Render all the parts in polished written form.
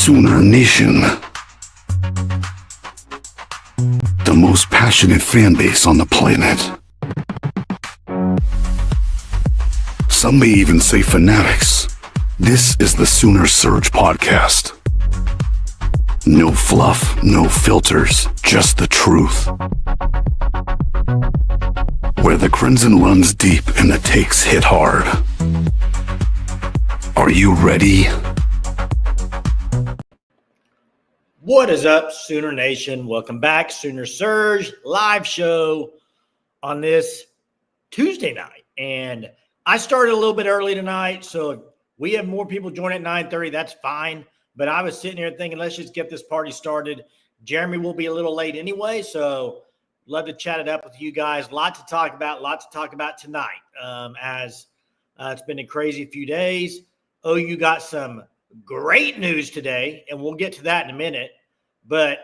Sooner Nation. The most passionate fan base on the planet. Some may even say fanatics. This is the Sooner Surge podcast. No fluff, no filters, just the truth. Where the crimson runs deep and the takes hit hard. Are you ready? What is up, Sooner Nation? Welcome back. Sooner Surge live show on this Tuesday night. And I started a little bit early tonight, so if we have more people join at 9:30, that's fine. But I was sitting here thinking, let's just get this party started. Jeremy will be a little late anyway, so love to chat it up with you guys. Lot to talk about tonight. As it's been a crazy few days. OU got some great news today, and we'll get to that in a minute. But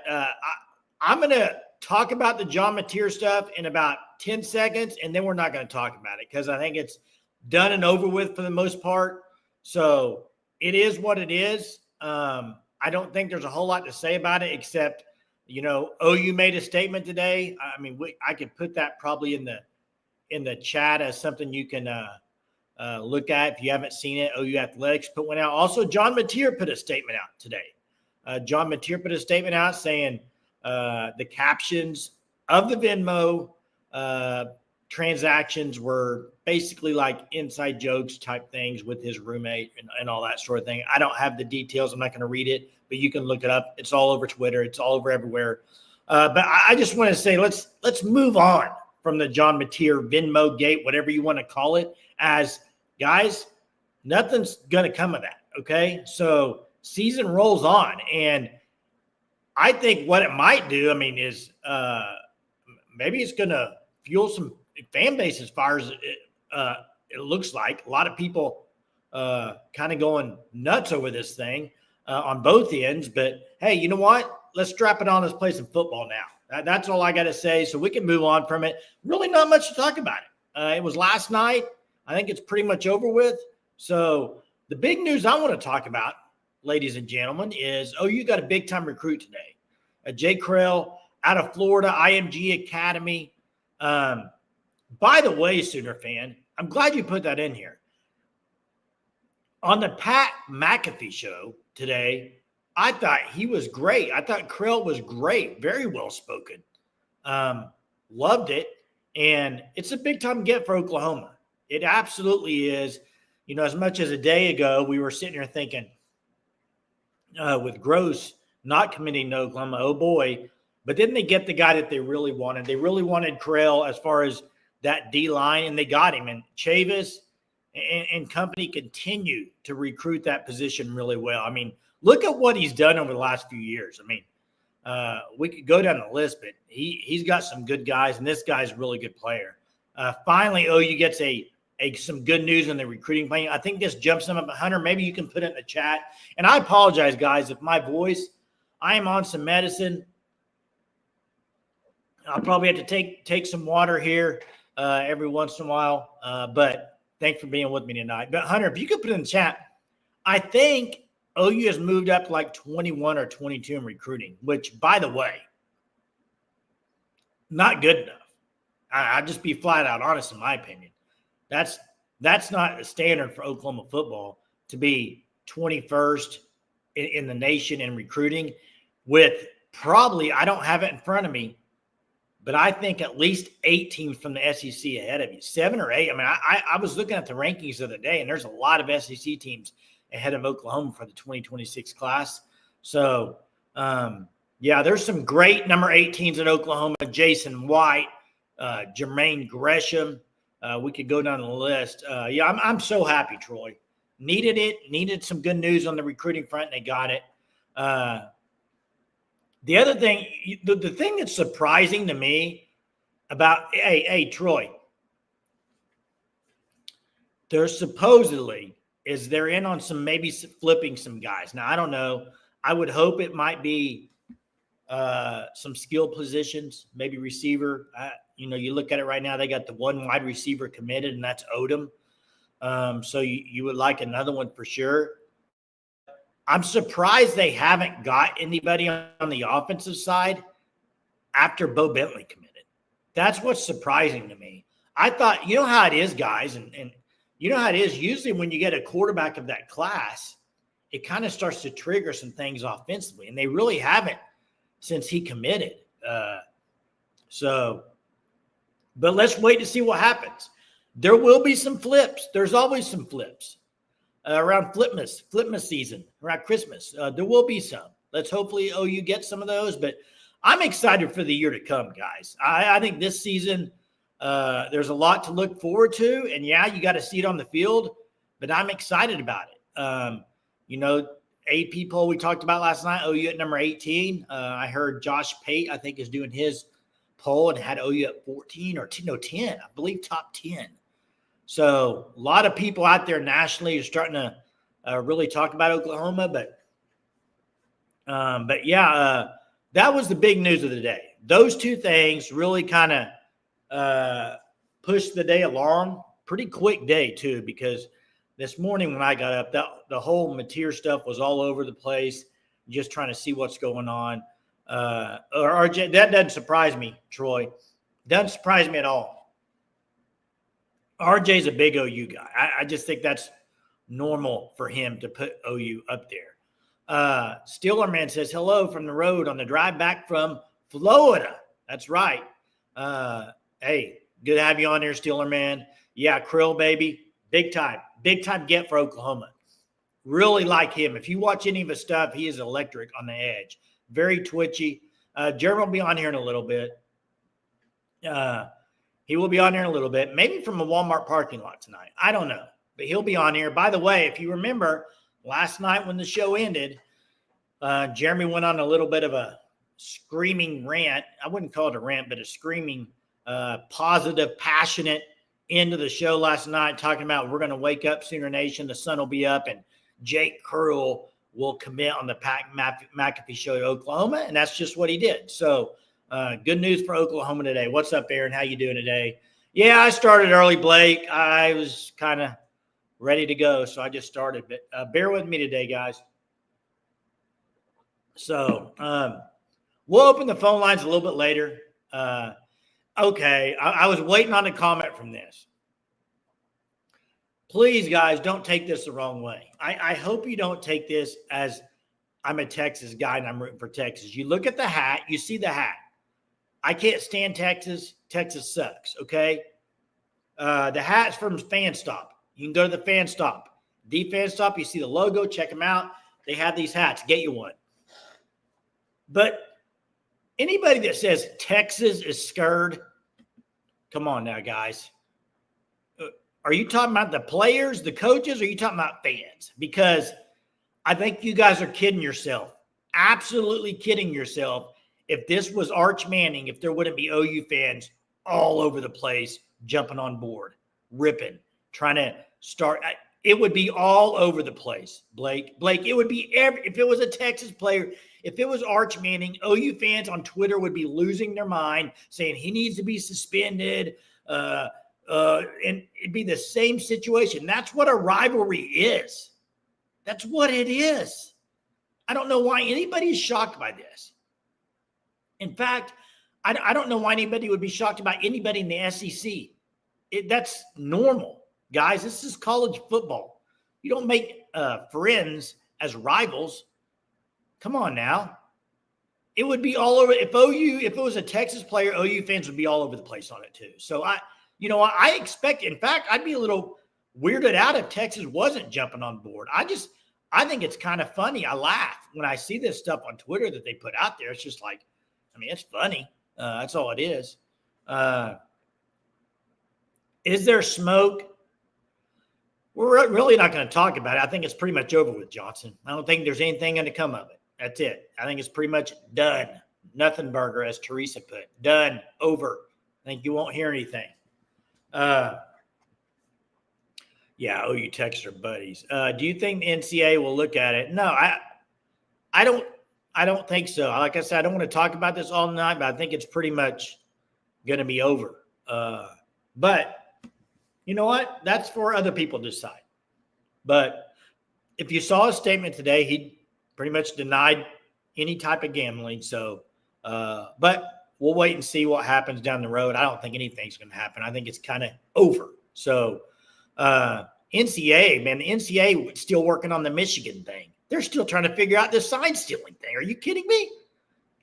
I'm going to talk about the John Mateer stuff in about 10 seconds, and then we're not going to talk about it because I think it's done and over with for the most part. So it is what it is. I don't think there's a whole lot to say about it except, OU made a statement today. I mean, I could put that probably in the chat as something you can look at if you haven't seen it. OU Athletics put one out. Also, John Mateer put a statement out today. John Mateer put a statement out saying the captions of the Venmo transactions were basically like inside jokes type things with his roommate and all that sort of thing. I don't have the details. I'm not going to read it, but you can look it up. It's all over Twitter. It's all over everywhere. But I just want to say let's move on from the John Mateer Venmo gate, whatever you want to call it. As guys, nothing's going to come of that. Okay, so season rolls on, and I think what it might do, is maybe it's going to fuel some fan bases fires. It looks like a lot of people kind of going nuts over this thing on both ends. But hey, you know what? Let's strap it on. Let's play some football now. That's all I got to say. So we can move on from it. Really, not much to talk about it. It was last night. I think it's pretty much over with. So the big news I want to talk about, ladies and gentlemen, is you got a big time recruit today. Jay Kreul out of Florida, IMG Academy. By the way, Sooner fan, I'm glad you put that in here. On the Pat McAfee show today, I thought he was great. I thought Kreul was great, very well spoken. Loved it, and it's a big time get for Oklahoma. It absolutely is. As much as a day ago, we were sitting here thinking, with Gross not committing to Oklahoma, oh boy. But then they get the guy that they really wanted. They really wanted Kreul as far as that D-line, and they got him. And Chavis and company continue to recruit that position really well. Look at what he's done over the last few years. We could go down the list, but he's got some good guys, and this guy's a really good player. Finally, OU gets some good news on the recruiting plan. I think this jumps them up. Hunter, maybe you can put it in the chat. And I apologize, guys, if my voice, I am on some medicine. I'll probably have to take some water here every once in a while. But thanks for being with me tonight. But Hunter, if you could put it in the chat, I think OU has moved up to like 21 or 22 in recruiting, which, by the way, not good enough. I'll just be flat out honest in my opinion. That's not a standard for Oklahoma football to be 21st in the nation in recruiting with probably, I don't have it in front of me, but I think at least 8 teams from the SEC ahead of you, 7 or 8. I was looking at the rankings the other day, and there's a lot of SEC teams ahead of Oklahoma for the 2026 class. So, there's some great number 18s at Oklahoma. Jason White, Jermaine Gresham. We could go down the list. I'm so happy, Troy. Needed some good news on the recruiting front, and they got it. The other thing, the thing that's surprising to me about, hey, Troy, they're supposedly, they're in on some, maybe flipping some guys. Now, I don't know. I would hope it might be some skill positions, maybe receiver. You look at it right now, they got the one wide receiver committed, and that's Odom. So you would like another one for sure. I'm surprised they haven't got anybody on the offensive side after Bo Bentley committed. That's what's surprising to me. I thought, you know how it is, guys, and you know how it is. Usually when you get a quarterback of that class, it kind of starts to trigger some things offensively, and they really haven't since he committed. But let's wait to see what happens. There will be some flips. There's always some flips around Flipmas season, around Christmas. There will be some. Let's hopefully OU get some of those. But I'm excited for the year to come, guys. I think this season there's a lot to look forward to. And, yeah, you got to see it on the field, but I'm excited about it. AP poll we talked about last night, OU at number 18. I heard Josh Pate, I think, is doing his poll and had OU at 14 or 10, I believe top 10. So a lot of people out there nationally are starting to really talk about Oklahoma. But yeah, that was the big news of the day. Those two things really kind of pushed the day along. Pretty quick day, too, because this morning when I got up, the whole Mateer stuff was all over the place, just trying to see what's going on. RJ, that doesn't surprise me, Troy. Doesn't surprise me at all. RJ's a big OU guy. I just think that's normal for him to put OU up there. Steelerman says, hello from the road on the drive back from Florida. That's right. Hey, good to have you on here, Steelerman. Yeah, Kreul, baby. Big time get for Oklahoma. Really like him. If you watch any of his stuff, he is electric on the edge. Very twitchy. Jeremy will be on here in a little bit. He will be on here in a little bit, maybe from a Walmart parking lot tonight. I don't know, but he'll be on here. By the way, if you remember last night when the show ended, Jeremy went on a little bit of a screaming rant. I wouldn't call it a rant, but a screaming, positive, passionate end of the show last night, talking about we're going to wake up Sooner Nation, the sun will be up, and Jake Kreul will commit on the Pat McAfee show to Oklahoma, and that's just what he did. So good news for Oklahoma today. What's up, Aaron? How you doing today? Yeah, I started early, Blake. I was kind of ready to go, so I just started. But bear with me today, guys. So we'll open the phone lines a little bit later. Okay, I was waiting on a comment from this. Please, guys, don't take this the wrong way. I hope you don't take this as I'm a Texas guy and I'm rooting for Texas. You look at the hat, you see the hat. I can't stand Texas. Texas sucks, okay? The hat's from Fan Stop. You can go to the Fan Stop. The Fan Stop, you see the logo, check them out. They have these hats. Get you one. But anybody that says Texas is scared, come on now, guys. Are you talking about the players, the coaches, or are you talking about fans? Because I think you guys are kidding yourself. Absolutely kidding yourself. If this was Arch Manning, if there wouldn't be OU fans all over the place jumping on board, ripping, trying to start. It would be all over the place, Blake. It would be if it was a Texas player, if it was Arch Manning, OU fans on Twitter would be losing their mind, saying he needs to be suspended. And it'd be the same situation. That's what a rivalry is. That's what it is. I don't know why anybody is shocked by this. In fact, I don't know why anybody would be shocked about anybody in the SEC. That's normal, guys. This is college football. You don't make friends as rivals. Come on now. It would be all over. If it was a Texas player, OU fans would be all over the place on it too. So I expect, in fact, I'd be a little weirded out if Texas wasn't jumping on board. I think it's kind of funny. I laugh when I see this stuff on Twitter that they put out there. It's just like, it's funny. That's all it is. Is there smoke? We're really not going to talk about it. I think it's pretty much over with, Johnson. I don't think there's anything going to come of it. That's it. I think it's pretty much done. Nothing burger, as Teresa put. Done. Over. I think you won't hear anything. Yeah, OU Texas are buddies. Do you think the NCAA will look at it? No, I don't think so. Like I said, I don't want to talk about this all night, but I think it's pretty much going to be over. But you know what? That's for other people to decide. But if you saw his statement today, pretty much denied any type of gambling. So, but we'll wait and see what happens down the road. I don't think anything's going to happen. I think it's kind of over. So, NCAA, man, the NCAA still working on the Michigan thing. They're still trying to figure out this sign stealing thing. Are you kidding me?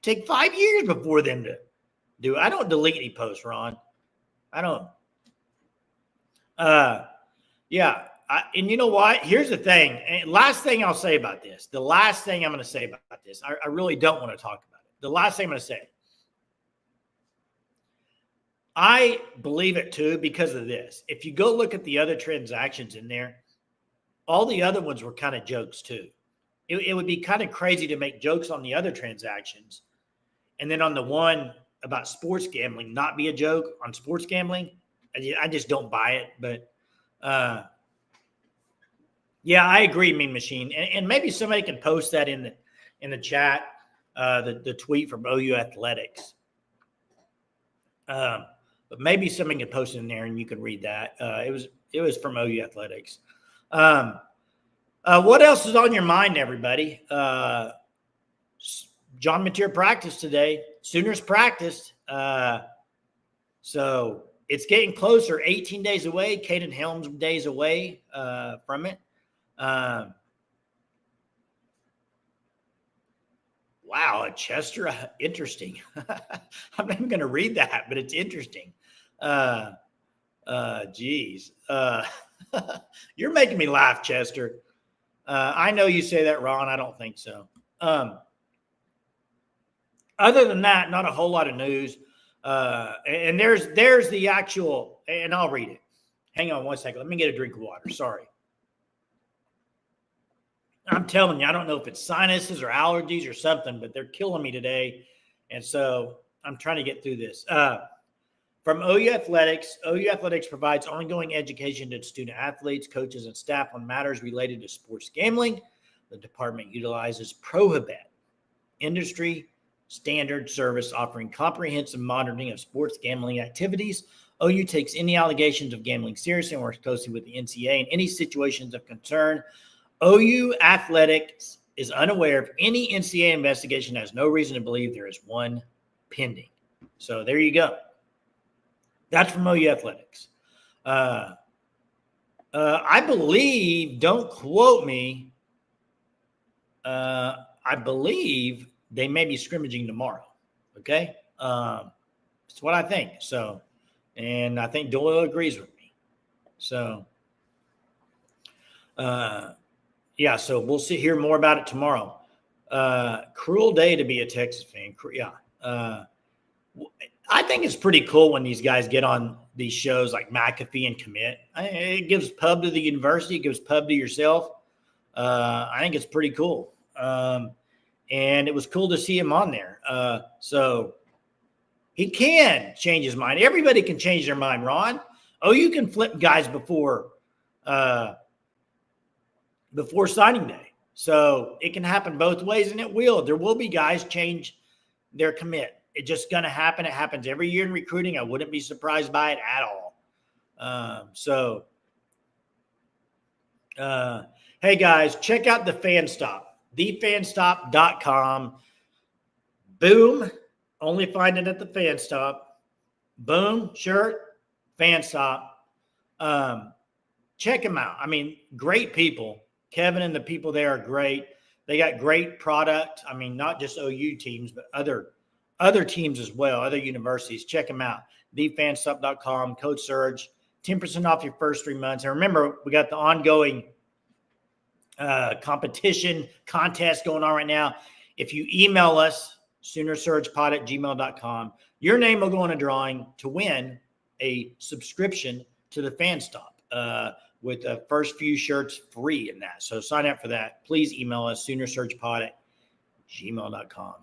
Take 5 years before them to do it. I don't delete any posts, Ron. I don't. Yeah. And you know what? Here's the thing. And last thing I'll say about this. The last thing I'm going to say about this. I really don't want to talk about it. The last thing I'm going to say. I believe it too because of this. If you go look at the other transactions in there, all the other ones were kind of jokes too. It would be kind of crazy to make jokes on the other transactions and then on the one about sports gambling not be a joke on sports gambling. I just don't buy it. But yeah, I agree, Mean Machine. And maybe somebody can post that in the chat, the tweet from OU Athletics. But maybe somebody can post it in there and you can read that. It was from OU Athletics. What else is on your mind, everybody? John Mateer practiced today. Sooners practiced. So it's getting closer. 18 days away. Caden Helms days away from it. Wow, Chester, interesting. I'm not even going to read that, but it's interesting. Geez. You're making me laugh, Chester. I know you say that, Ron. I don't think so. Other than that, not a whole lot of news. And there's the actual, and I'll read it. Hang on one second. Let me get a drink of water. Sorry. I'm telling you, I don't know if it's sinuses or allergies or something, but they're killing me today. And so I'm trying to get through this. From OU Athletics, OU Athletics provides ongoing education to student athletes, coaches, and staff on matters related to sports gambling. The department utilizes Prohibet, industry standard service offering comprehensive monitoring of sports gambling activities. OU takes any allegations of gambling seriously and works closely with the NCAA in any situations of concern. OU Athletics is unaware of any NCAA investigation and has no reason to believe there is one pending. So there you go. That's from OU Athletics. I believe, don't quote me, I believe they may be scrimmaging tomorrow. Okay? That's what I think. So, and I think Doyle agrees with me. So, yeah, so we'll hear more about it tomorrow. Cruel day to be a Texas fan. Yeah. I think it's pretty cool when these guys get on these shows like McAfee and Commit. It gives pub to the university. It gives pub to yourself. I think it's pretty cool. And it was cool to see him on there. So he can change his mind. Everybody can change their mind, Ron. Oh, you can flip guys before signing day. So it can happen both ways, and it will. There will be guys change their commit. It's just going to happen. It happens every year in recruiting. I wouldn't be surprised by it at all. Hey, guys, check out the Fan Stop, thefanstop.com. Boom. Only find it at the Fan Stop. Boom. Shirt. Fan Stop. Check them out. I mean, great people. Kevin and the people there are great. They got great product. I mean, not just OU teams, but other teams as well, other universities. Check them out. thefanstop.com, code SURGE, 10% off your first 3 months. And remember, we got the ongoing competition contest going on right now. If you email us, SoonerSurgePod@gmail.com, your name will go in a drawing to win a subscription to the Fan Stop with the first few shirts free in that. So sign up for that. Please email us, SoonerSurgePod@gmail.com.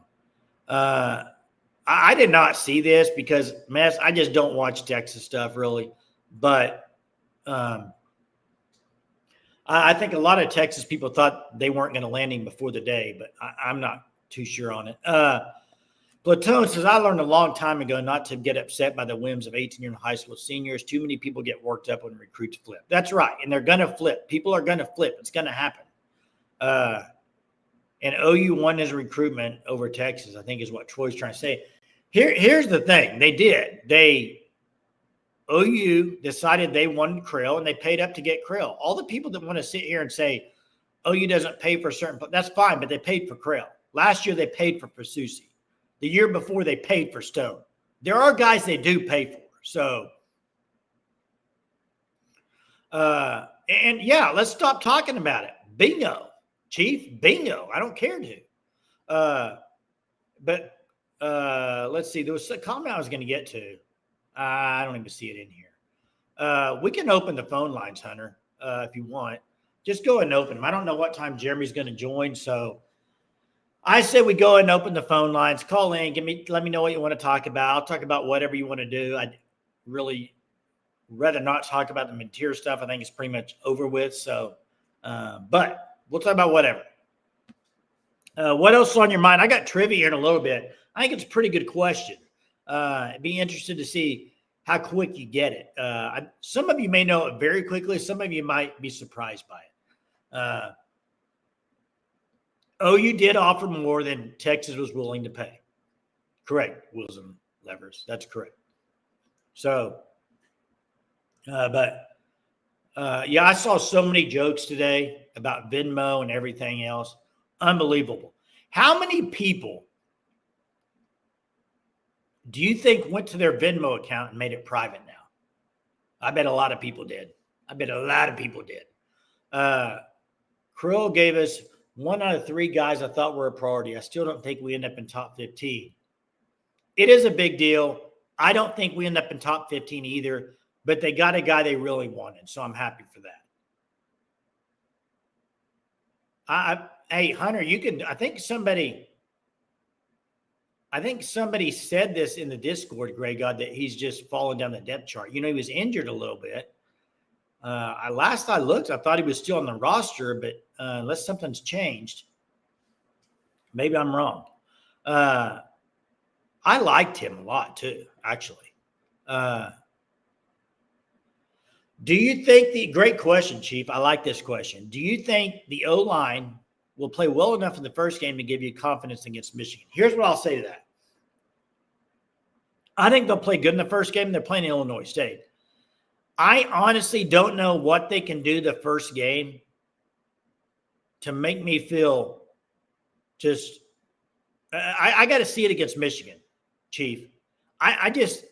I did not see this because, I just don't watch Texas stuff really. But I think a lot of Texas people thought they weren't going to land him before the day, but I'm not too sure on it. Platone says, I learned a long time ago not to get upset by the whims of 18-year high school seniors. Too many people get worked up when recruits flip. That's right, and they're going to flip. People are going to flip. It's going to happen. and OU won his recruitment over Texas, I think is what Troy's trying to say. Here's the thing. OU decided they wanted Kreul, and they paid up to get Kreul. All the people that want to sit here and say OU doesn't pay for certain, that's fine, but they paid for Kreul. Last year they paid for Susi. The year before they paid for Stone. There are guys they do pay for. So, and yeah, let's stop talking about it. Bingo, Chief, bingo. I don't care to. But let's see. There was a comment I was going to get to. I don't even see it in here. We can open the phone lines, Hunter, if you want. Just go and open them. I don't know what time Jeremy's going to join, so I say we go and open the phone lines. Call in. Let me know what you want to talk about. I'll talk about whatever you want to do. I'd really rather not talk about the material stuff. I think it's pretty much over with. So, but we'll talk about whatever. What else is on your mind? I got trivia here in a little bit. I think it's a pretty good question. I'd be interested to see how quick you get it. Some of you may know it very quickly. Some of you might be surprised by it. OU did offer more than Texas was willing to pay. Correct, Wilson Levers. That's correct. So, yeah, I saw so many jokes today about Venmo and everything else. Unbelievable. How many people do you think went to their Venmo account and made it private now? I bet a lot of people did. Kreul gave us 1 out of 3 guys I thought were a priority. I still don't think we end up in top 15. It is a big deal. I don't think we end up in top 15 either, but they got a guy they really wanted, so I'm happy for that. Hey, Hunter, you can. I think somebody said this in the Discord, Greg God, that he's just fallen down the depth chart. He was injured a little bit. Last I looked, I thought he was still on the roster, but unless something's changed, maybe I'm wrong. I liked him a lot too, actually. Do you think great question, Chief. I like this question. Do you think the O-line will play well enough in the first game to give you confidence against Michigan? Here's what I'll say to that. I think they'll play good in the first game. They're playing Illinois State. I honestly don't know what they can do the first game to make me feel just I got to see it against Michigan, Chief.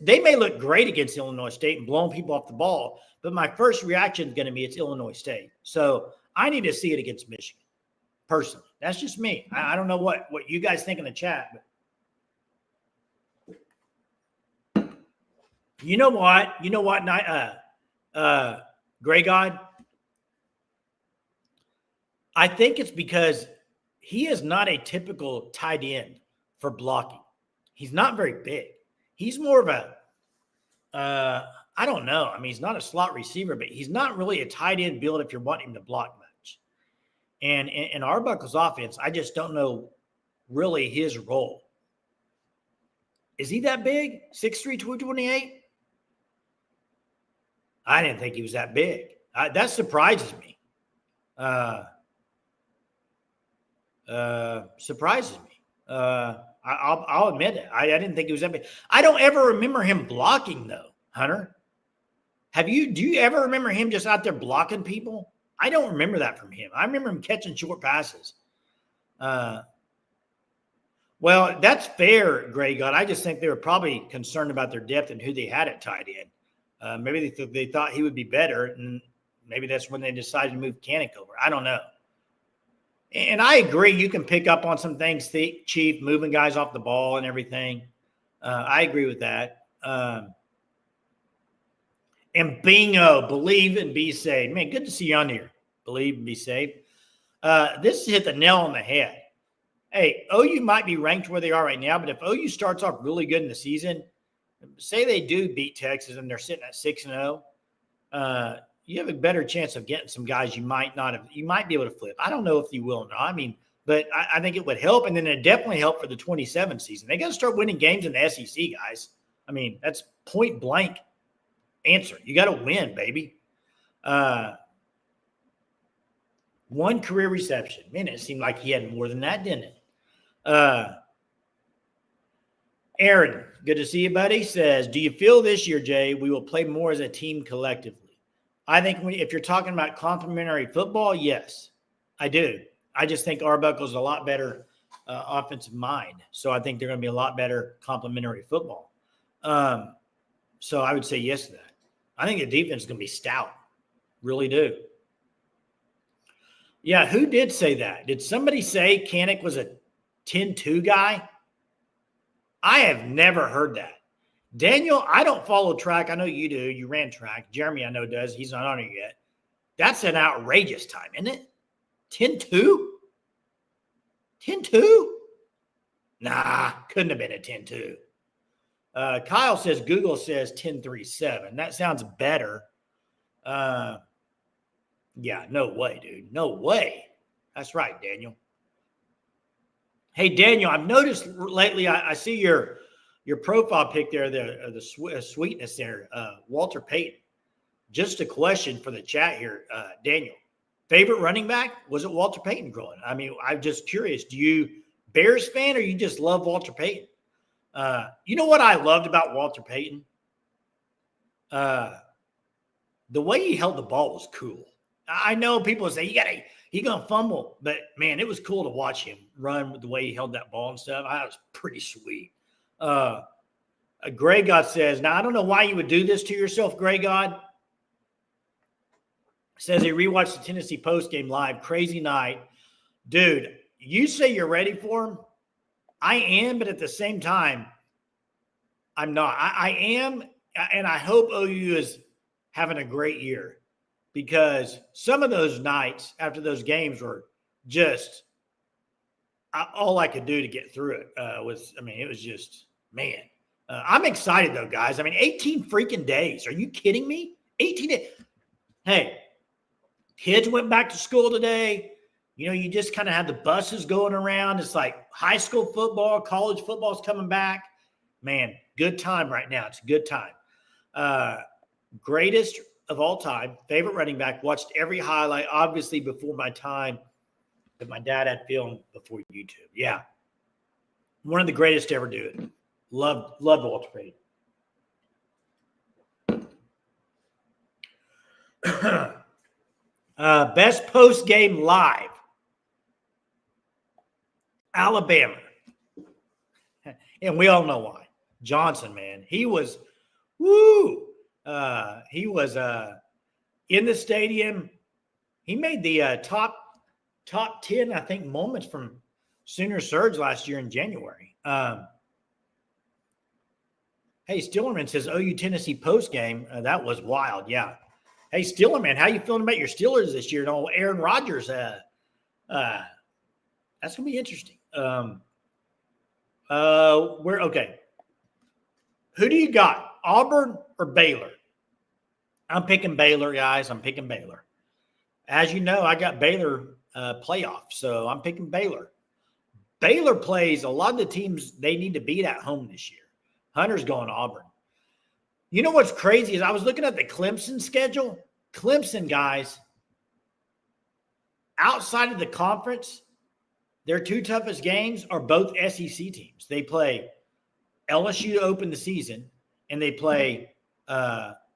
They may look great against Illinois State and blowing people off the ball, but my first reaction is going to be it's Illinois State. So I need to see it against Michigan, personally. That's just me. I don't know what you guys think in the chat, but you know what? Gray God, I think it's because he is not a typical tight end for blocking. He's not very big. He's more of a, I don't know. I mean, he's not a slot receiver, but he's not really a tight end build if you're wanting him to block much. And in Arbuckle's offense, I just don't know really his role. Is he that big? 6'3", 228? I didn't think he was that big. That surprises me. Surprises me. I'll admit it. I didn't think he was that big. I don't ever remember him blocking, though, Hunter. Do you ever remember him just out there blocking people? I don't remember that from him. I remember him catching short passes. Well, that's fair, Gray God. I just think they were probably concerned about their depth and who they had at tight end. Maybe they thought he would be better, and maybe that's when they decided to move Kanik over. I don't know. And I agree, you can pick up on some things, Chief, moving guys off the ball and everything. I agree with that. And bingo, believe and be saved. Man, good to see you on here. Believe and be saved. This hit the nail on the head. Hey, OU might be ranked where they are right now, but if OU starts off really good in the season, say they do beat Texas and they're sitting at 6-0, you have a better chance of getting some guys you might be able to flip. I don't know if you will or not. I mean, but I think it would help, and then it definitely help for the 27 season. They got to start winning games in the SEC, guys. I mean, that's point blank answer. You got to win, baby. 1 career reception. Man, it seemed like he had more than that, didn't it? Aaron, good to see you, buddy, says, do you feel this year, Jay, we will play more as a team collectively? I think if you're talking about complementary football, yes, I do. I just think Arbuckle's a lot better offensive mind. So I think they're going to be a lot better complementary football. So I would say yes to that. I think the defense is going to be stout. Really do. Yeah, who did say that? Did somebody say Kanik was a 10-2 guy? I have never heard that. Daniel, I don't follow track. I know you do. You ran track. Jeremy, I know, does. He's not on it yet. That's an outrageous time, isn't it? 10-2? 10-2? Nah, couldn't have been a 10-2. Kyle says, Google says 10-3-7. That sounds better. Yeah, no way, dude. No way. That's right, Daniel. Hey, Daniel, I've noticed lately, I see your profile pic there, the sweetness there, Walter Payton. Just a question for the chat here, Daniel. Favorite running back? Was it Walter Payton growing? I mean, I'm just curious. Do you Bears fan or you just love Walter Payton? You know what I loved about Walter Payton? The way he held the ball was cool. I know people say he's gonna fumble, but man, it was cool to watch him run with the way he held that ball and stuff. That was pretty sweet. Gray God says, now I don't know why you would do this to yourself, Gray God. Says he rewatched the Tennessee post game live. Crazy night. Dude, you say you're ready for him. I am, but at the same time, I'm not. I am, and I hope OU is having a great year because some of those nights after those games were just all I could do to get through it. It was just, man. I'm excited, though, guys. 18 freaking days. Are you kidding me? 18 days. Hey, kids went back to school today. You know, you just kind of have the buses going around. It's like high school football, college football is coming back. Man, good time right now. It's a good time. Greatest of all time, favorite running back. Watched every highlight, obviously before my time, but my dad had film before YouTube. Yeah. One of the greatest to ever do it. Loved Walter Payton. Best post-game live. Alabama. And we all know why. Johnson, man. He was in the stadium. He made the top 10, I think, moments from Sooner Surge last year in January. Hey, Stillerman says OU Tennessee post game. That was wild. Yeah. Hey, Stillerman, how you feeling about your Steelers this year? And Aaron Rodgers. That's gonna be interesting. Okay. Who do you got? Auburn or Baylor? I'm picking Baylor, guys. I'm picking Baylor. As you know, I got Baylor playoff, so I'm picking Baylor. Baylor plays a lot of the teams they need to beat at home this year. Hunter's going to Auburn. You know what's crazy is I was looking at the Clemson schedule. Clemson, guys, outside of the conference, their two toughest games are both SEC teams. They play LSU to open the season, and they play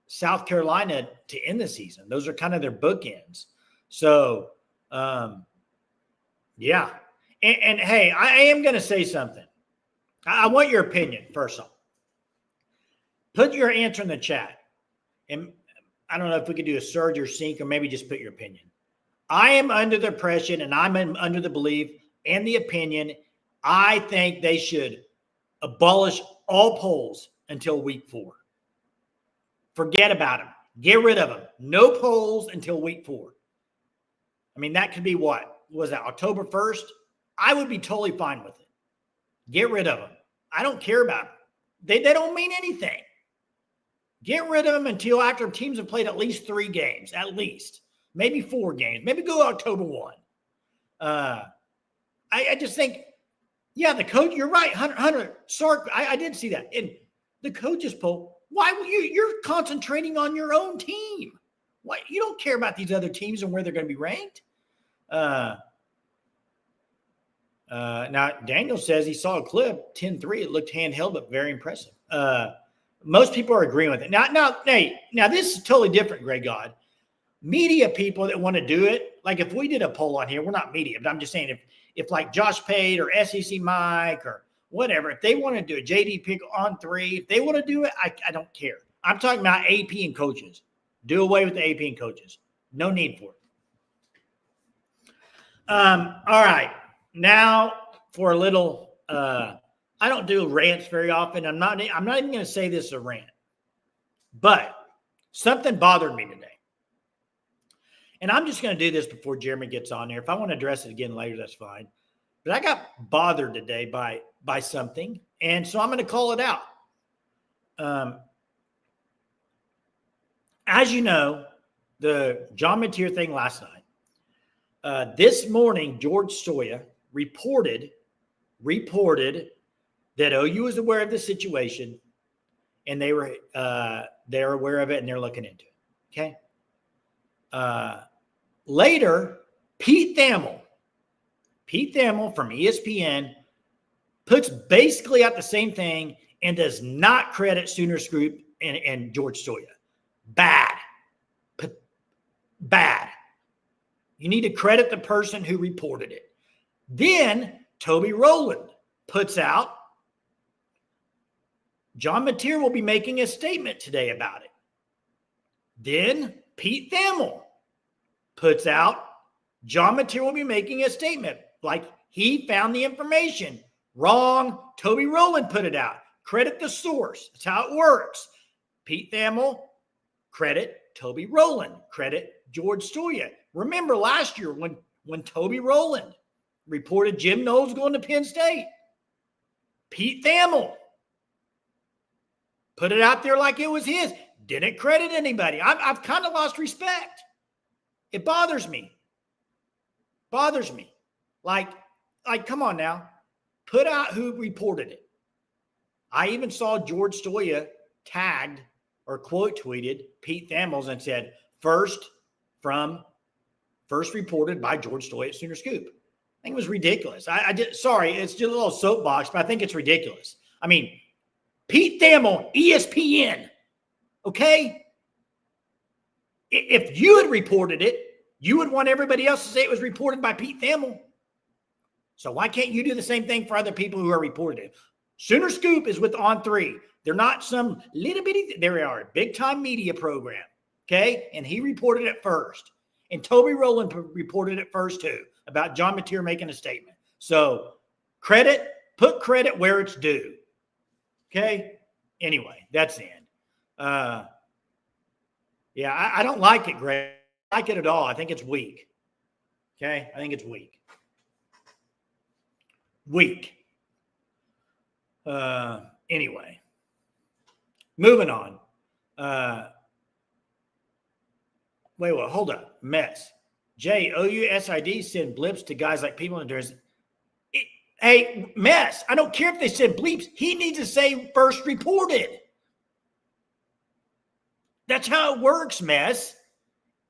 South Carolina to end the season. Those are kind of their bookends. So, yeah. And hey, I am going to say something. I want your opinion, first off. Put your answer in the chat. And I don't know if we could do a surge or sync or maybe just put your opinion. I am under the impression and I'm under the belief and the opinion, I think they should abolish all polls until week 4. Forget about them. Get rid of them. No polls until week 4. That could be what? Was that October 1st? I would be totally fine with it. Get rid of them. I don't care about them. They don't mean anything. Get rid of them until after teams have played at least 3 games, at least. Maybe 4 games. Maybe go October 1. I just think, yeah, the coach, you're right, Hunter Sark, I did see that. And the coaches poll, why you're concentrating on your own team? Why you don't care about these other teams and where they're going to be ranked? Now, Daniel says he saw a clip, 10-3. It looked handheld, but very impressive. Most people are agreeing with it. Now, this is totally different, Greg God. Media people that want to do it, like if we did a poll on here, we're not media, but I'm just saying if like Josh Pate or SEC Mike or whatever, if they want to do it, JD Pick on 3, if they want to do it, I don't care. I'm talking about AP and coaches. Do away with the AP and coaches. No need for it. All right. Now for a little, I don't do rants very often. I'm not even going to say this is a rant, but something bothered me today. And I'm just going to do this before Jeremy gets on there. If I want to address it again later, that's fine. But I got bothered today by something, and so I'm going to call it out. As you know, the John Mateer thing last night. This morning, George Stoya reported that OU was aware of the situation, and they're aware of it, and they're looking into it. Okay. Later, Pete Thamel from ESPN puts basically out the same thing and does not credit Sooners Group and George Stoya. Bad. You need to credit the person who reported it. Then Toby Rowland puts out, John Mateer will be making a statement today about it. Then Pete Thamel puts out, John Mateer will be making a statement like he found the information. Wrong. Toby Rowland put it out. Credit the source. That's how it works. Pete Thamel, credit Toby Rowland. Credit George Stoya. Remember last year when Toby Rowland reported Jim Knowles going to Penn State, Pete Thamel put it out there like it was his. Didn't credit anybody. I've kind of lost respect. It bothers me. Like, come on now. Put out who reported it. I even saw George Stoya tagged or quote tweeted Pete Thamel and said, first reported by George Stoya at Sooner Scoop. I think it was ridiculous. Sorry, it's just a little soapbox, but I think it's ridiculous. I mean, Pete Thamel, ESPN. Okay? If you had reported it, you would want everybody else to say it was reported by Pete Thamel. So why can't you do the same thing for other people who are reported it? Sooner Scoop is with On 3. They're not some little bitty, they are a big-time media program, okay? And he reported it first. And Toby Rowland reported it first, too, about John Mateer making a statement. So put credit where it's due, okay? Anyway, that's the end. Yeah, I don't like it, Greg. I don't like it at all. I think it's weak. Okay? I think it's weak. Anyway, moving on. Wait, hold up. Mess. Jay, OU SID send blips to guys like people in jersey. Hey, Mess, I don't care if they send bleeps. He needs to say first reported. That's how it works, Mess.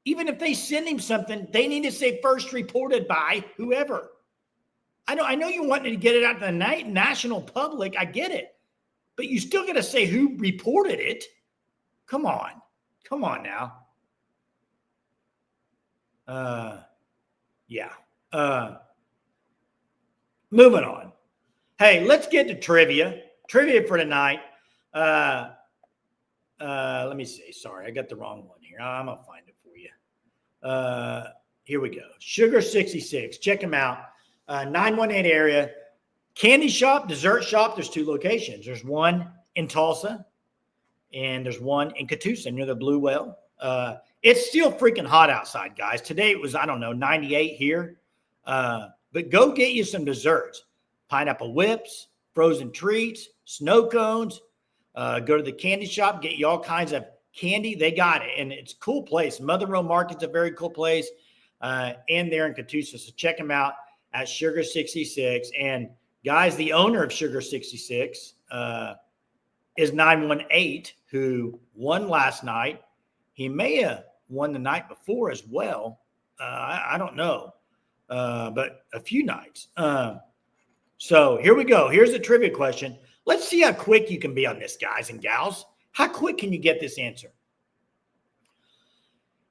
Even if they send him something, they need to say first reported by whoever. I know you want to get it out to the national public. I get it. But you still got to say who reported it. Come on. Come on now. Yeah. Moving on. Hey, let's get to trivia. Trivia for tonight. Let me see. Sorry, I got the wrong one here. I'm going to find it for you. Here we go. Sugar 66. Check them out. 918 area. Candy shop, dessert shop. There's 2 locations. There's one in Tulsa and there's one in Catoosa near the Blue Whale. It's still freaking hot outside, guys. Today it was, 98 here. But go get you some desserts. Pineapple whips, frozen treats, snow cones. Go to the candy shop, get you all kinds of candy. They got it. And it's a cool place. Mother Row Market's a very cool place. And they're in Catoosa. So check them out at Sugar 66. And guys, the owner of Sugar 66 is 918, who won last night. He may have won the night before as well. I don't know. but a few nights. So here we go. Here's a trivia question. Let's see how quick you can be on this, guys and gals. How quick can you get this answer?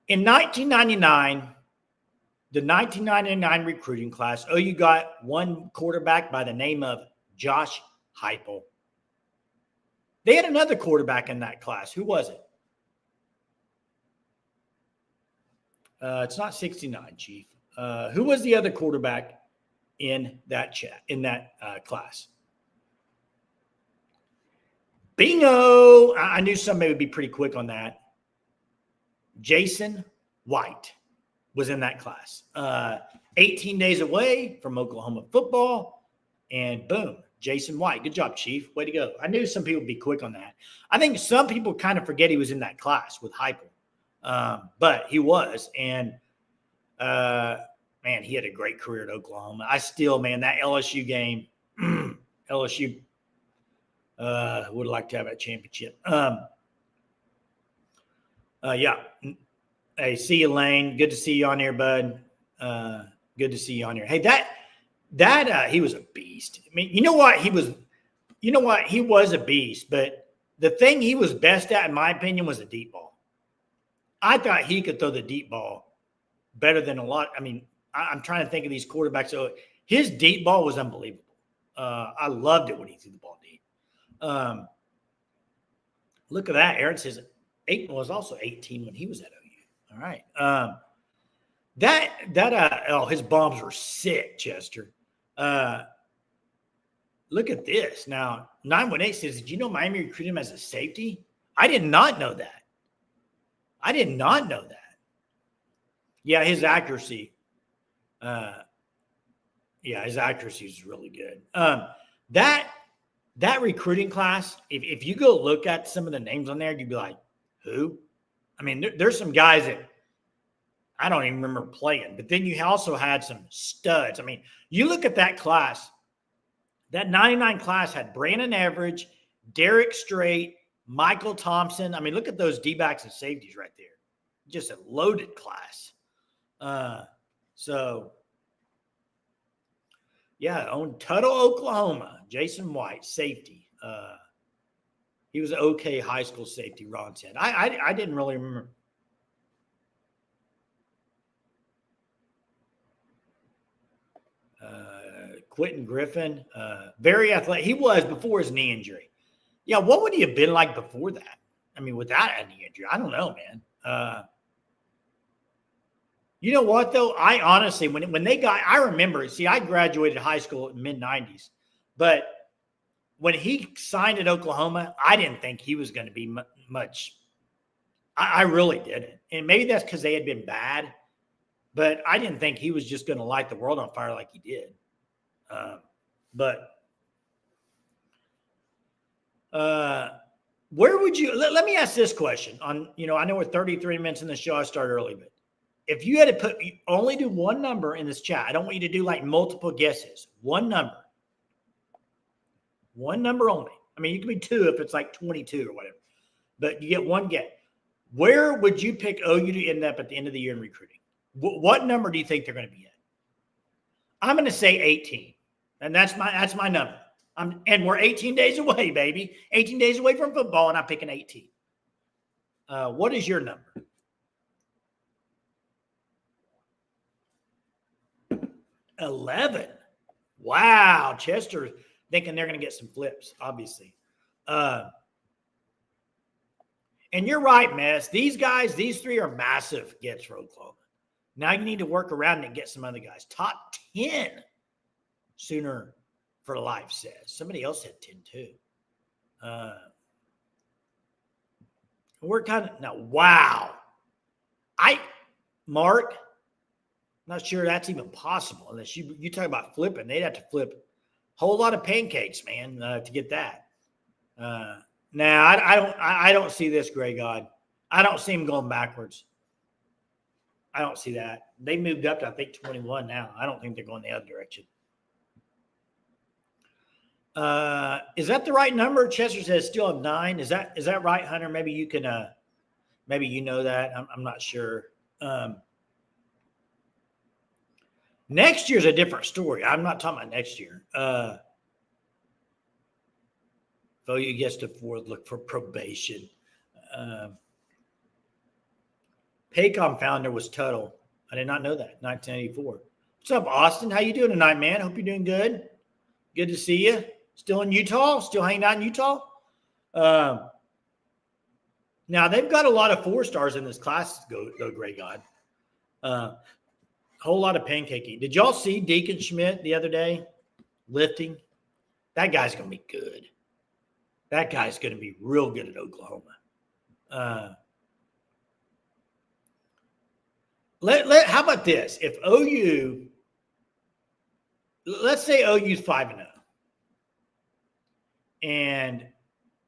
In 1999, the 1999 recruiting class, OU got one quarterback by the name of Josh Heupel. They had another quarterback in that class. Who was it? It's not 69, Chief. Who was the other quarterback in that class? Bingo! I knew somebody would be pretty quick on that. Jason White was in that class. 18 days away from Oklahoma football, and boom, Jason White. Good job, Chief. Way to go. I knew some people would be quick on that. I think some people kind of forget he was in that class with Heupel, but he was. And, man, he had a great career at Oklahoma. I still, man, that LSU game, LSU would like to have that championship. Yeah. Hey, see you, Lane. Good to see you on here, bud. Good to see you on here. Hey, that he was a beast. I mean, you know what? He was a beast, but the thing he was best at, in my opinion, was the deep ball. I thought he could throw the deep ball better than a lot. I mean, I'm trying to think of these quarterbacks. So his deep ball was unbelievable. I loved it when he threw the ball deep. Look at that. Aaron says Aiton was also 18 when he was at OU. All right. His bombs were sick, Chester. Look at this. Now, 918 says, did you know Miami recruited him as a safety? I did not know that. Yeah, his accuracy. His accuracy is really good. That recruiting class, if you go look at some of the names on there, you'd be like, who? I mean, there's some guys that I don't even remember playing. But then you also had some studs. I mean, you look at that class. That 99 class had Brandon Everidge, Derek Strait, Michael Thompson. I mean, look at those D-backs and safeties right there. Just a loaded class. On Tuttle, Oklahoma, Jason White, safety. He was an okay high school safety, Ron said. I didn't really remember. Quentin Griffin, very athletic. He was before his knee injury. Yeah, what would he have been like before that? I mean, without a knee injury, I don't know, man. You know what, though? I honestly, when they got, I remember, see, I graduated high school in the mid-90s, but when he signed at Oklahoma, I didn't think he was going to be much. I really didn't. And maybe that's because they had been bad, but I didn't think he was just going to light the world on fire like he did. Where would you, let me ask this question on, I know we're 33 minutes in the show. I started early, but if you had to only do one number in this chat, I don't want you to do like multiple guesses. One number only. I mean, you can be two if it's like 22 or whatever, but you get one guess. Where would you pick OU to end up at the end of the year in recruiting? What number do you think they're going to be at? I'm going to say 18, and that's my number. And we're 18 days away, baby. 18 days away from football, and I'm picking 18. What is your number? 11. Wow, Chester thinking they're going to get some flips, obviously. And you're right, Mess. These three are massive gets for Oklahoma. Now you need to work around and get some other guys. Top 10 Sooner for life says. Somebody else said 10 too. We're kind of now. Wow. Mark, not sure that's even possible unless you talk about flipping. They'd have to flip a whole lot of pancakes, man, to get that. Now I don't see this, Gray God. I don't see him going backwards. I don't see that. They moved up to, I think, 21 now. I don't think they're going the other direction. Is that the right number? Chester says still have 9. Is that right, Hunter? Maybe you can maybe you know that. I'm not sure. Next year's a different story. I'm not talking about next year. OU gets to fourth, look for probation. Paycom founder was Tuttle. I did not know that. 1984. What's up, Austin? How you doing tonight, man? Hope you're doing good. Good to see you. Still in Utah? Still hanging out in Utah? Now, they've got a lot of 4-stars in this class, though, great God. Whole lot of pancaking. Did y'all see Deacon Schmidt the other day lifting? That guy's going to be good. That guy's going to be real good at Oklahoma. How about this? If OU, let's say OU's 5-0 and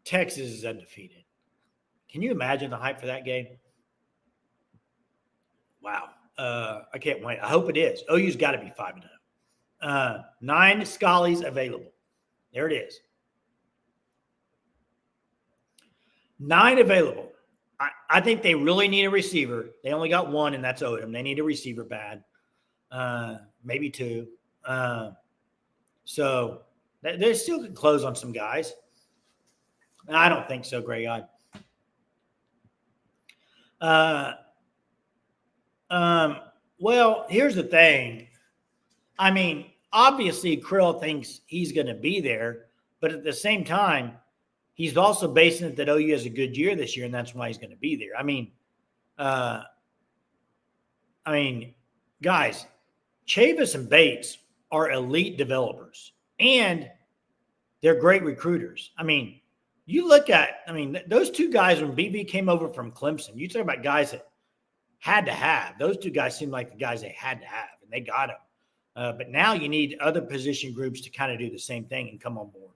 Texas is undefeated. Can you imagine the hype for that game? Wow. I can't wait. I hope it is. OU's got to be 5-0. 9 Scullies available. There it is. 9 available. I think they really need a receiver. They only got 1, and that's Odom. They need a receiver bad. Maybe 2. So they still can close on some guys. I don't think so, Greg. Well, here's the thing. I mean, obviously, Kreul thinks he's going to be there, but at the same time, he's also basing it that OU has a good year this year, and that's why he's going to be there. I mean, guys, Chavis and Bates are elite developers, and they're great recruiters. I mean, you look at, those 2 guys when BB came over from Clemson, you talk about guys that had to have. Those 2 guys seemed like the guys they had to have, and they got them. But now you need other position groups to kind of do the same thing and come on board.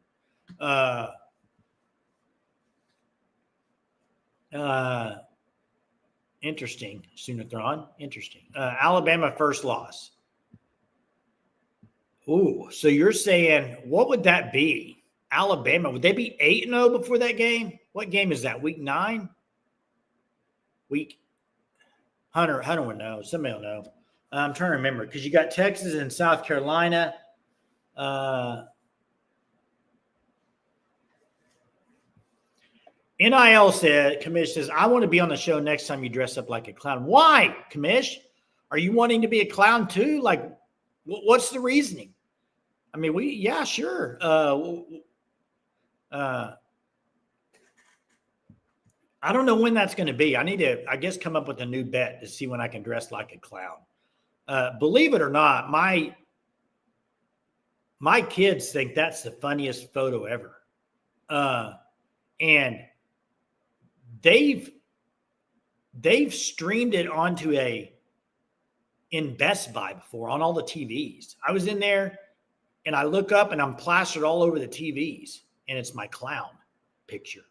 Interesting, Sunathron. Interesting. Alabama first loss. Ooh, so you're saying, what would that be? Alabama, would they be 8-0 before that game? What game is that? Week 9? Hunter would know. Somebody will know. I'm trying to remember because you got Texas and South Carolina. NIL said, Kamish says, I want to be on the show next time you dress up like a clown. Why, Kamish? Are you wanting to be a clown too? Like, what's the reasoning? I mean, yeah, sure. I don't know when that's going to be. I need to, I guess, come up with a new bet to see when I can dress like a clown. Believe it or not, my kids think that's the funniest photo ever. And they've streamed it onto in Best Buy before on all the TVs. I was in there and I look up and I'm plastered all over the TVs and it's my clown picture.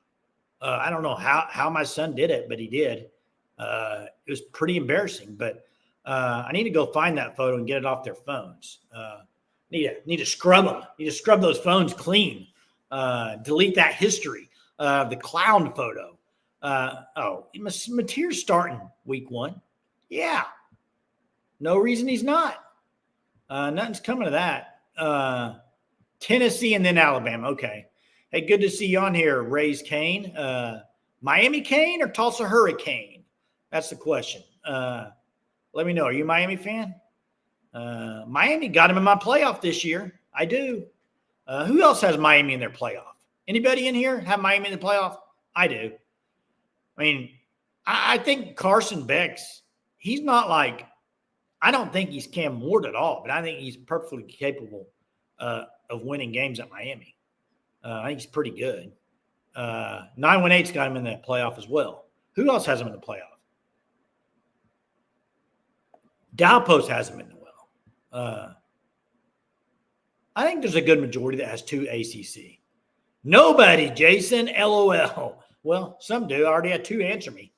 I don't know how my son did it, but he did. It was pretty embarrassing, but I need to go find that photo and get it off their phones. Need to scrub them. Need to scrub those phones clean. Delete that history. The clown photo. Mateer's starting week 1. Yeah. No reason he's not. Nothing's coming of that. Tennessee and then Alabama. Okay. Hey, good to see you on here, Rays Kane. Miami Kane or Tulsa Hurricane? That's the question. Let me know. Are you a Miami fan? Miami got him in my playoff this year. I do. Who else has Miami in their playoff? Anybody in here have Miami in the playoff? I do. I mean, I think Carson Beck's, he's not like, I don't think he's Cam Ward at all, but I think he's perfectly capable of winning games at Miami. I think he's pretty good. 918's got him in the playoff as well. Who else has him in the playoff? Dalpost has him in the well. I think there's a good majority that has 2 ACC. Nobody, Jason, LOL. Well, some do. I already had 2 answer me,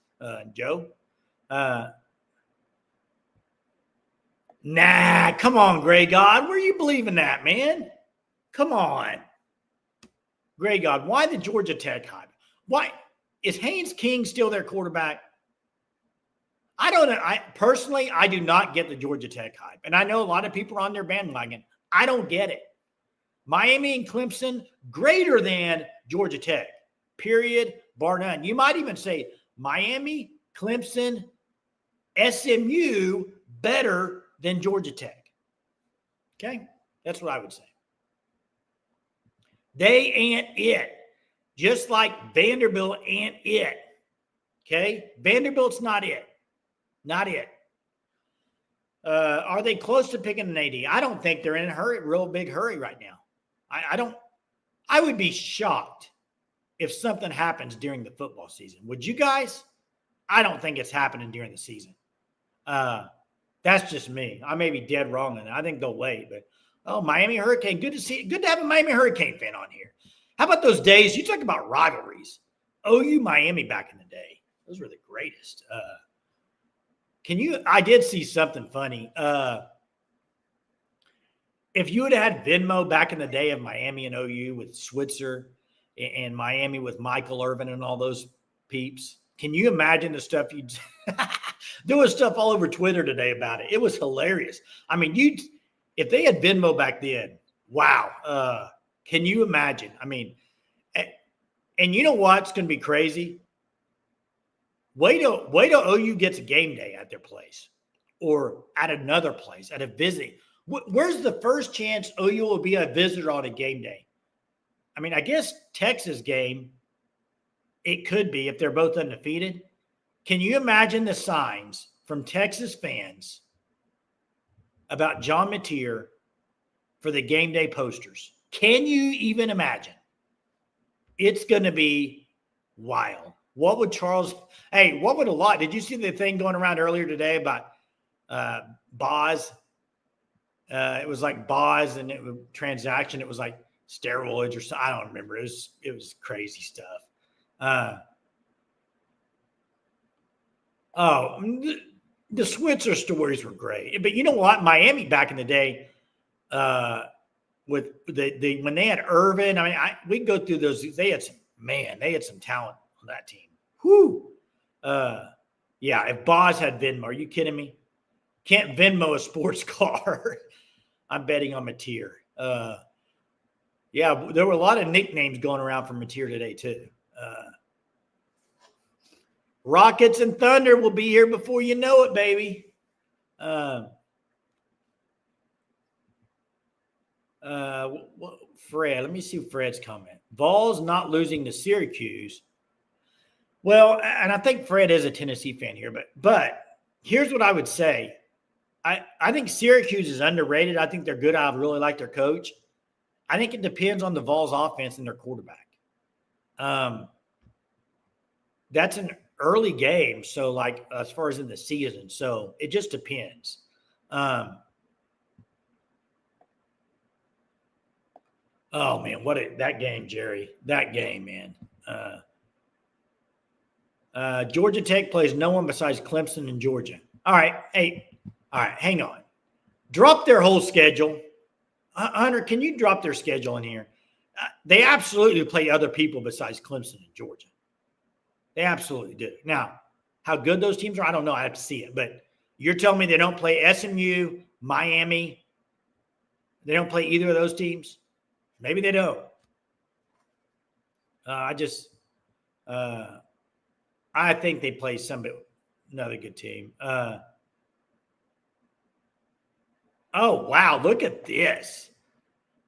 Joe. Nah, come on, Gray God. Where you believing that, man? Come on. Gray God, why the Georgia Tech hype? Why is Haynes King still their quarterback? I don't know. I do not get the Georgia Tech hype. And I know a lot of people are on their bandwagon. I don't get it. Miami and Clemson greater than Georgia Tech, period, bar none. You might even say Miami, Clemson, SMU better than Georgia Tech. Okay? That's what I would say. They ain't it. Just like Vanderbilt ain't it. Okay? Vanderbilt's not it. Not it. Are they close to picking an AD? I don't think they're in a real big hurry right now. I would be shocked if something happens during the football season. Would you guys? I don't think it's happening during the season. That's just me. I may be dead wrong on that. I think they'll wait. But, Miami Hurricane. Good to see it. Good to have a Miami Hurricane fan on here. How about those days? You talk about rivalries. OU Miami back in the day. Those were the greatest. I did see something funny. If you would have had Venmo back in the day of Miami and OU with Switzer and Miami with Michael Irvin and all those peeps, can you imagine the stuff you'd – there was stuff all over Twitter today about it. It was hilarious. I mean, if they had Venmo back then, wow. Can you imagine? I mean, and you know what's going to be crazy? Wait till OU gets a game day at their place or at another place, at a visit. Where's the first chance OU will be a visitor on a game day? I mean, I guess Texas game, it could be if they're both undefeated. Can you imagine the signs from Texas fans about John Mateer for the game day posters? Can you even imagine? It's going to be wild. What would did you see the thing going around earlier today about Boz? It was like Boz and transaction. It was like steroids or something. I don't remember. It was crazy stuff. The Switzer stories were great. But you know what? Miami back in the day, with when they had Irvin, I mean, we can go through those. They had some talent on that team. Whew. Yeah, if Boz had Venmo, are you kidding me? Can't Venmo a sports car. I'm betting on Mateer. Yeah, there were a lot of nicknames going around for Mateer today, too. Rockets and Thunder will be here before you know it, baby. Fred, let me see Fred's comment. Vols not losing to Syracuse. Well, and I think Fred is a Tennessee fan here, but here's what I would say. I think Syracuse is underrated. I think they're good. I really like their coach. I think it depends on the Vols offense and their quarterback. That's an early game, so like as far as in the season. So it just depends. Oh man, that game, Jerry. That game, man. Georgia Tech plays no one besides Clemson and Georgia. All right, hang on. Drop their whole schedule. Hunter, can you drop their schedule in here? They absolutely play other people besides Clemson and Georgia. They absolutely do. Now, how good those teams are, I don't know. I have to see it. But you're telling me they don't play SMU, Miami? They don't play either of those teams? Maybe they don't. I think they play another good team. Oh, wow. Look at this.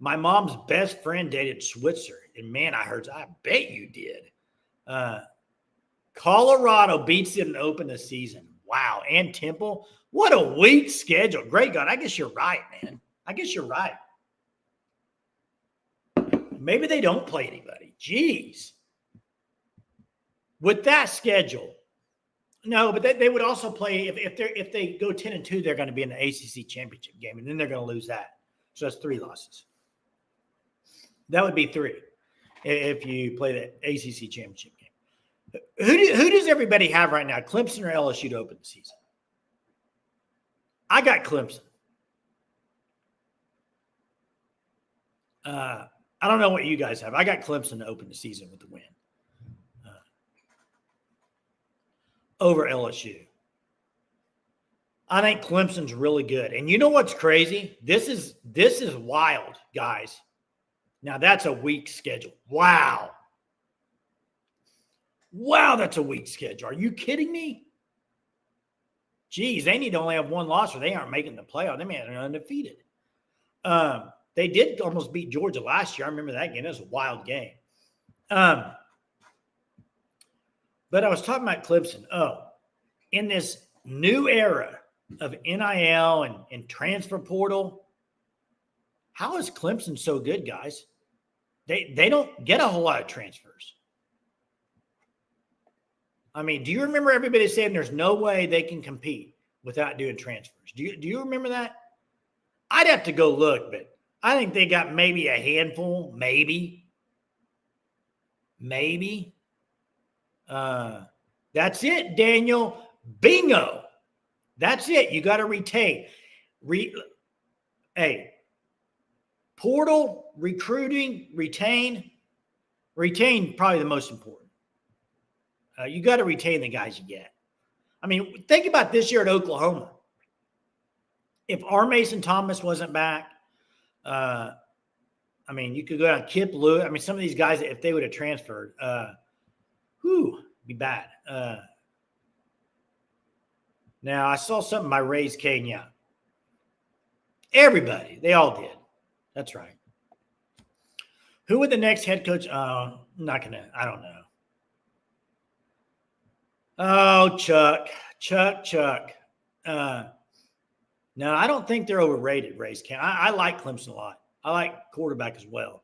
My mom's best friend dated Switzer. And, man, I bet you did. Colorado beats it and open the season. Wow. And Temple. What a weak schedule. Great God. I guess you're right, man. I guess you're right. Maybe they don't play anybody. Jeez. With that schedule. No, but they would also play if they go 10-2, they're going to be in the ACC championship game, and then they're going to lose that. So that's 3 losses. That would be 3 if you play the ACC championship game. Who does everybody have right now? Clemson or LSU to open the season? I got Clemson. I don't know what you guys have. I got Clemson to open the season with the win. Over LSU. I think Clemson's really good. And you know what's crazy? This is wild, guys. Now that's a weak schedule. Wow. Wow, that's a weak schedule. Are you kidding me? Geez, they need to only have one loss or they aren't making the playoff. They may have been undefeated. They did almost beat Georgia last year. I remember that game. That was a wild game. But I was talking about Clemson. In this new era of NIL and transfer portal, how is Clemson so good, guys? They don't get a whole lot of transfers. I mean, do you remember everybody saying there's no way they can compete without doing transfers? Do you remember that? I'd have to go look, but I think they got maybe a handful, maybe. That's it, Daniel. Bingo. That's it. You got to retain. Portal, recruiting, retain. Retain probably the most important. You got to retain the guys you get. I mean, think about this year at Oklahoma. If R. Mason Thomas wasn't back, I mean, you could go down Kip Lewis. I mean, some of these guys, if they would have transferred, be bad. Now, I saw something by Ray's Kenya. Everybody, they all did. That's right. Who would the next head coach? I don't know. Oh, Chuck. No, I don't think they're overrated, Ray's Kenya. I like Clemson a lot. I like quarterback as well.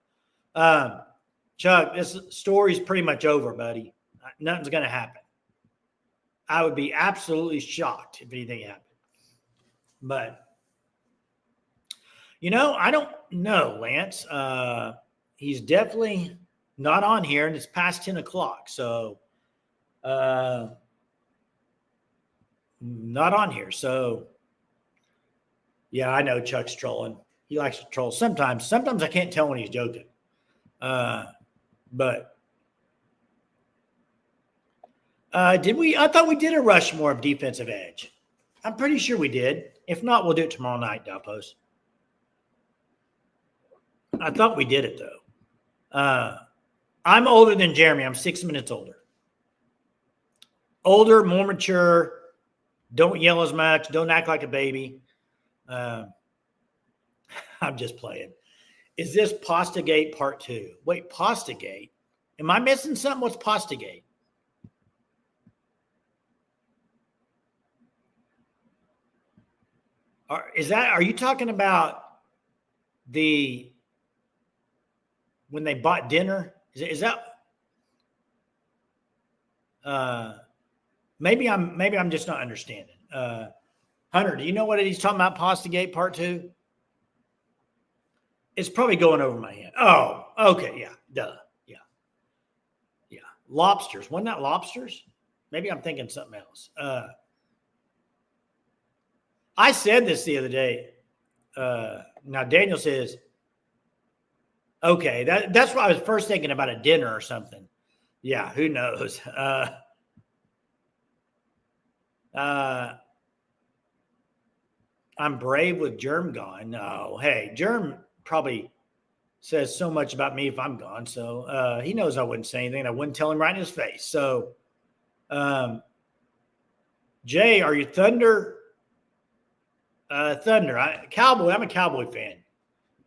Chuck, this story's pretty much over, buddy. Nothing's going to happen. I would be absolutely shocked if anything happened. But, I don't know, Lance. He's definitely not on here, and it's past 10 o'clock. So, not on here. So, yeah, I know Chuck's trolling. He likes to troll sometimes. Sometimes I can't tell when he's joking. But I thought we did a Rushmore of defensive edge. I'm pretty sure we did. If not, we'll do it tomorrow night, Dalpos. I thought we did it, though. I'm older than Jeremy. I'm 6 minutes older. Older, more mature. Don't yell as much. Don't act like a baby. I'm just playing. Is this Pastagate Part 2? Wait, Pastagate? Am I missing something? What's Pastagate? Are you talking about when they bought dinner? Is that maybe I'm just not understanding. Hunter, do you know what he's talking about? Pastagate Part 2? It's probably going over my head. Oh, okay, yeah, duh, yeah. Lobsters, wasn't that lobsters? Maybe I'm thinking something else. I said this the other day. Now Daniel says, okay, that's what I was first thinking about, a dinner or something. Yeah, who knows? I'm brave with Germ gone. No, hey, Germ probably says so much about me if I'm gone. So he knows I wouldn't say anything. I wouldn't tell him right in his face. So, Jay, are you Thunder? Thunder. Cowboy. I'm a Cowboy fan.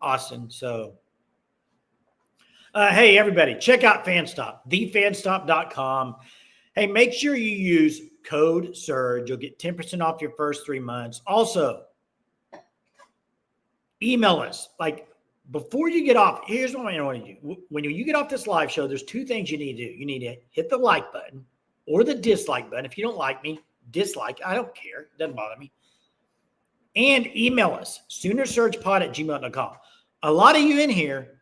Austin. So, hey, everybody, check out FanStop, thefanstop.com. Hey, make sure you use code SURGE. You'll get 10% off your first 3 months. Also, email us. Like, before you get off, here's what I want to do. When you get off this live show, there's 2 things you need to do. You need to hit the like button or the dislike button. If you don't like me, dislike. I don't care. It doesn't bother me. And email us, SoonerSurgePod@gmail.com. A lot of you in here,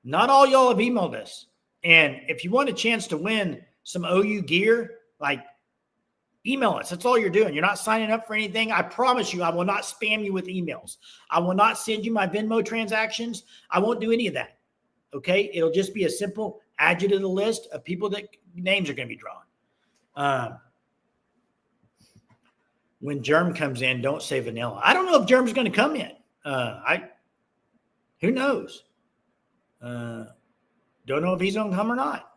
not all y'all have emailed us. And if you want a chance to win some OU gear, like, email us. That's all you're doing. You're not signing up for anything. I promise you, I will not spam you with emails. I will not send you my Venmo transactions. I won't do any of that. Okay? It'll just be a simple add you to the list of people that names are going to be drawn. when Germ comes in, don't say vanilla. I don't know if Germ's going to come in. Who knows? Don't know if he's going to come or not.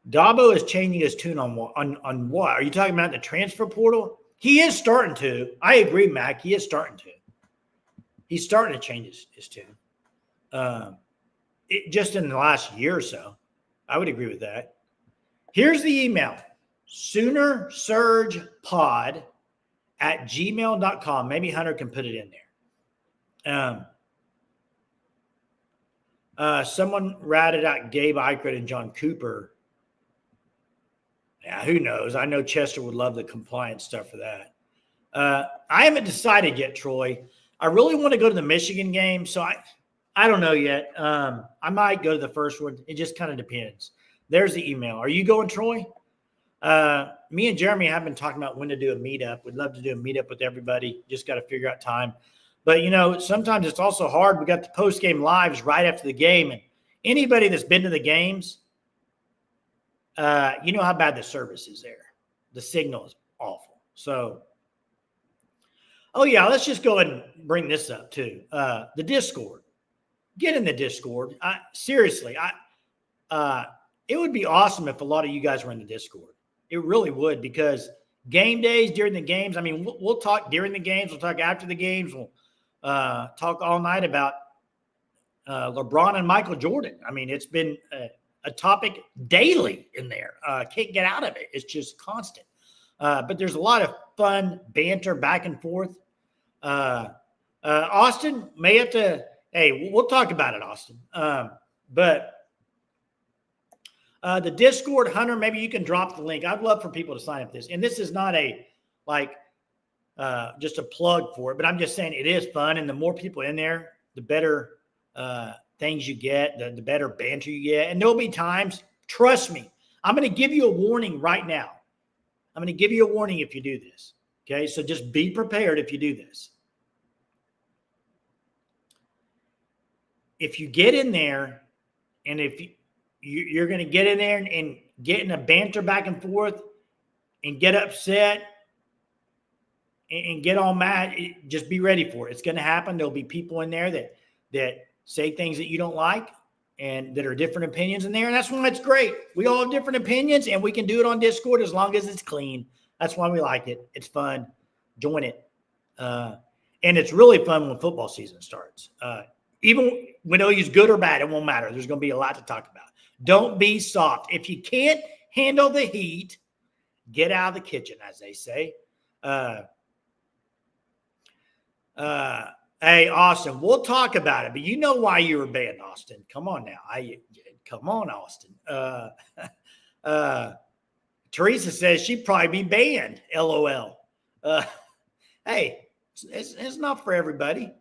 Dabo is changing his tune on what? Are you talking about the transfer portal? He is starting to. I agree, Mac. He is starting to. He's starting to change his tune. Just in the last year or so. I would agree with that. Here's the email. SoonerSurgePod@gmail.com. Maybe Hunter can put it in there. Someone ratted out Gabe Eichert and John Cooper. Yeah, who knows? I know Chester would love the compliance stuff for that. I haven't decided yet, Troy. I really want to go to the Michigan game, so I don't know yet. I might go to the first one. It just kind of depends. There's the email. Are you going, Troy? Me and Jeremy have been talking about when to do a meetup. We'd love to do a meetup with everybody. Just got to figure out time. But, sometimes it's also hard. We got the post-game lives right after the game. And anybody that's been to the games, you know how bad the service is there. The signal is awful. So, let's just go and bring this up too. The Discord. Get in the Discord. Seriously, it would be awesome if a lot of you guys were in the Discord. It really would, because game days, during the games, we'll talk during the games. We'll talk after the games. We'll talk all night about LeBron and Michael Jordan. It's been a topic daily in there. Can't get out of it. It's just constant. But there's a lot of fun banter back and forth. Austin may have to – hey, we'll talk about it, Austin. But the Discord, Hunter, maybe you can drop the link. I'd love for people to sign up for this. And this is not just a plug for it, but I'm just saying it is fun. And the more people in there, the better things you get, the better banter you get. And there'll be times, trust me, I'm going to give you a warning right now. I'm going to give you a warning if you do this. Okay, so just be prepared if you do this. If you get in there, and if you're going to get in there and get in a banter back and forth and get upset and get all mad, just be ready for it. It's going to happen. There'll be people in there that say things that you don't like and that are different opinions in there. And that's why it's great. We all have different opinions, and we can do it on Discord as long as it's clean. That's why we like it. It's fun. Join it. And it's really fun when football season starts. Even when OU's good or bad, it won't matter. There's going to be a lot to talk about. Don't be soft. If you can't handle the heat, get out of the kitchen, as they say. Hey, Austin, we'll talk about it, but you know why you were banned, Austin. Come on now. Come on, Austin. Teresa says she'd probably be banned. LOL. Hey, it's not for everybody.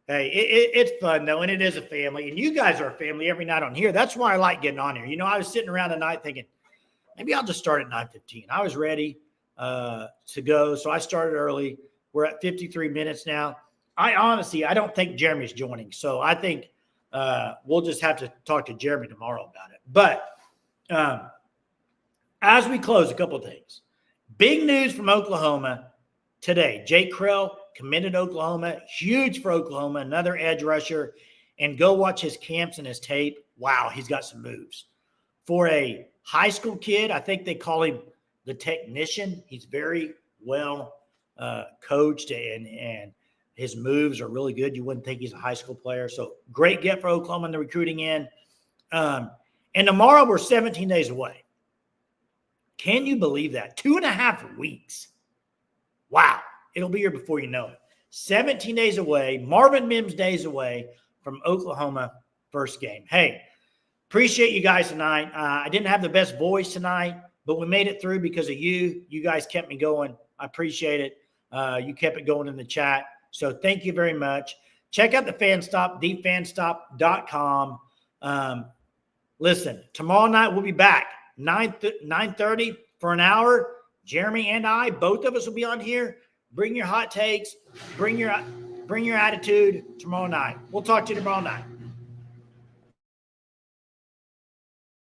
Hey, it's fun, though, and it is a family. And you guys are a family every night on here. That's why I like getting on here. I was sitting around tonight thinking, maybe I'll just start at 9:15. I was ready to go, so I started early. We're at 53 minutes now. I don't think Jeremy's joining, so I think we'll just have to talk to Jeremy tomorrow about it. But as we close, a couple of things. Big news from Oklahoma today. Jake Kreul committed to Oklahoma. Huge for Oklahoma. Another edge rusher. And go watch his camps and his tape. Wow, he's got some moves. For a high school kid, I think they call him the technician. He's very well coached, and his moves are really good. You wouldn't think he's a high school player. So great get for Oklahoma in the recruiting end. And tomorrow we're 17 days away. Can you believe that? 2.5 weeks. Wow. It'll be here before you know it. 17 days away, Marvin Mims days away from Oklahoma first game. Hey, appreciate you guys tonight. I didn't have the best voice tonight, but we made it through because of you. You guys kept me going. I appreciate it. You kept it going in the chat. So thank you very much. Check out the FanStop, thefanstop.com. Listen, tomorrow night we'll be back 9:30 for an hour. Jeremy and I, both of us will be on here. Bring your hot takes. Bring your attitude tomorrow night. We'll talk to you tomorrow night.